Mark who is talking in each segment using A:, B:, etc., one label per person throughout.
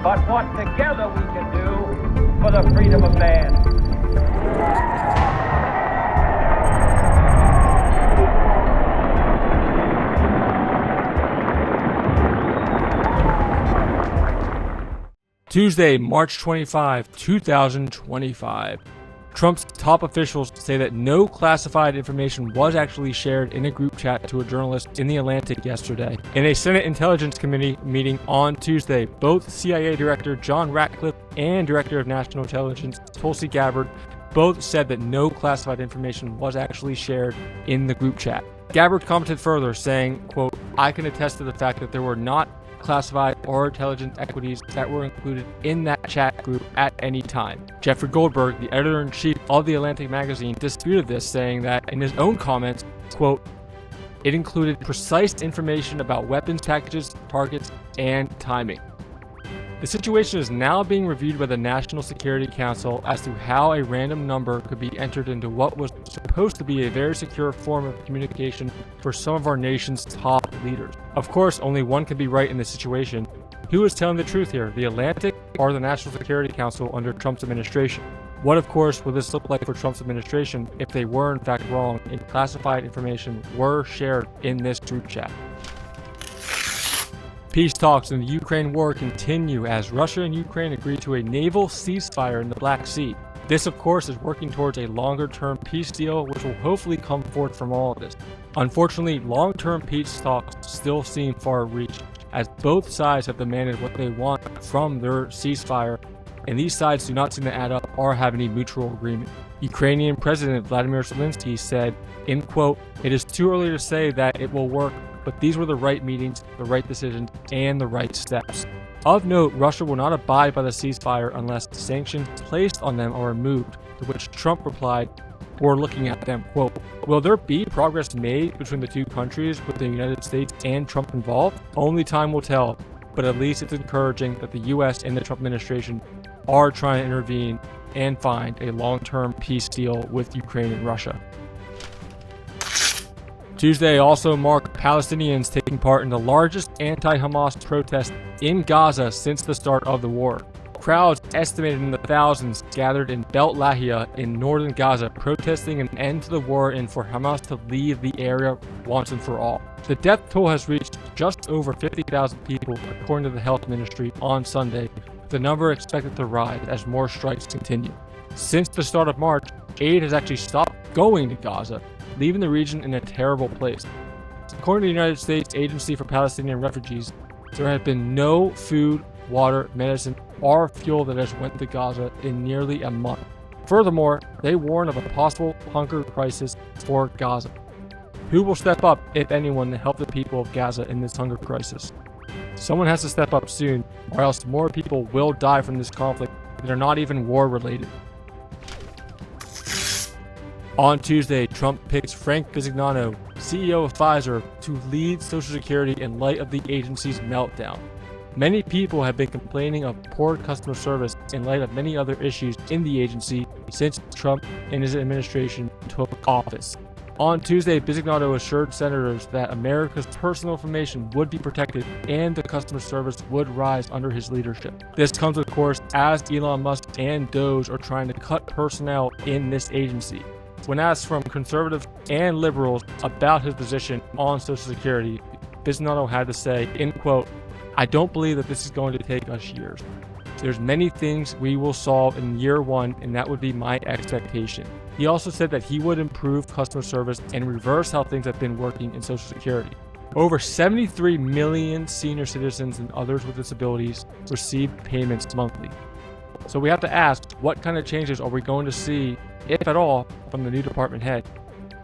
A: but what together we can do for the freedom of man.
B: Tuesday, March 25, 2025. Trump's top officials say that no classified information was actually shared in a group chat to a journalist in The Atlantic yesterday. In a Senate Intelligence Committee meeting on Tuesday, both CIA Director John Ratcliffe and Director of National Intelligence Tulsi Gabbard both said that no classified information was actually shared in the group chat. Gabbard commented further, saying, quote, "I can attest to the fact that there were not classified or intelligence equities that were included in that chat group at any time." Jeffrey Goldberg, the editor-in-chief of The Atlantic magazine, disputed this, saying that in his own comments, quote, "It included precise information about weapons packages, targets, and timing." The situation is now being reviewed by the National Security Council as to how a random number could be entered into what was supposed to be a very secure form of communication for some of our nation's top leaders. Of course, only one can be right in this situation. Who is telling the truth here, The Atlantic or the National Security Council under Trump's administration? What, of course, will this look like for Trump's administration if they were in fact wrong and classified information were shared in this group chat? Peace talks in the Ukraine war continue as Russia and Ukraine agree to a naval ceasefire in the Black Sea. This, of course, is working towards a longer-term peace deal, which will hopefully come forth from all of this. Unfortunately, long-term peace talks still seem far-reached, as both sides have demanded what they want from their ceasefire, and these sides do not seem to add up or have any mutual agreement. Ukrainian President Vladimir Zelensky said, in quote, "It is too early to say that it will work, but these were the right meetings, the right decisions, and the right steps." Of note, Russia will not abide by the ceasefire unless sanctions placed on them are removed, to which Trump replied, "We're looking at them." Quote, "Will there be progress made between the two countries with the United States and Trump involved? Only time will tell, but at least it's encouraging that the U.S. and the Trump administration are trying to intervene and find a long-term peace deal with Ukraine and Russia." Tuesday also marked Palestinians taking part in the largest anti-Hamas protest in Gaza since the start of the war. Crowds estimated in the thousands gathered in Beit Lahia in northern Gaza, protesting an end to the war and for Hamas to leave the area once and for all. The death toll has reached just over 50,000 people, according to the health ministry on Sunday, with the number expected to rise as more strikes continue. Since the start of March, aid has actually stopped going to Gaza, leaving the region in a terrible place. According to the United States Agency for Palestinian Refugees, there has been no food, water, medicine, or fuel that has went to Gaza in nearly a month. Furthermore, they warn of a possible hunger crisis for Gaza. Who will step up, if anyone, to help the people of Gaza in this hunger crisis? Someone has to step up soon, or else more people will die from this conflict that are not even war-related. On Tuesday, Trump picks Frank Bisignano, CEO of Pfizer, to lead Social Security in light of the agency's meltdown. Many people have been complaining of poor customer service in light of many other issues in the agency since Trump and his administration took office. On Tuesday, Bisignano assured senators that America's personal information would be protected and the customer service would rise under his leadership. This comes, of course, as Elon Musk and Doge are trying to cut personnel in this agency. When asked from conservatives and liberals about his position on Social Security, Bisignano had to say, in quote, "I don't believe that this is going to take us years. There's many things we will solve in year one, and that would be my expectation." He also said that he would improve customer service and reverse how things have been working in Social Security. Over 73 million senior citizens and others with disabilities receive payments monthly. So we have to ask, what kind of changes are we going to see, if at all, from the new department head?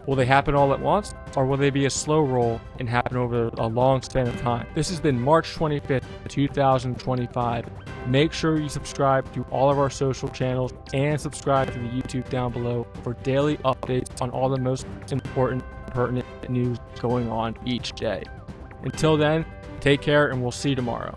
B: Will they happen all at once, or will they be a slow roll and happen over a long span of time? This has been March 25th, 2025. Make sure you subscribe to all of our social channels and subscribe to the YouTube down below for daily updates on all the most important, pertinent news going on each day. Until then, take care and we'll see you tomorrow.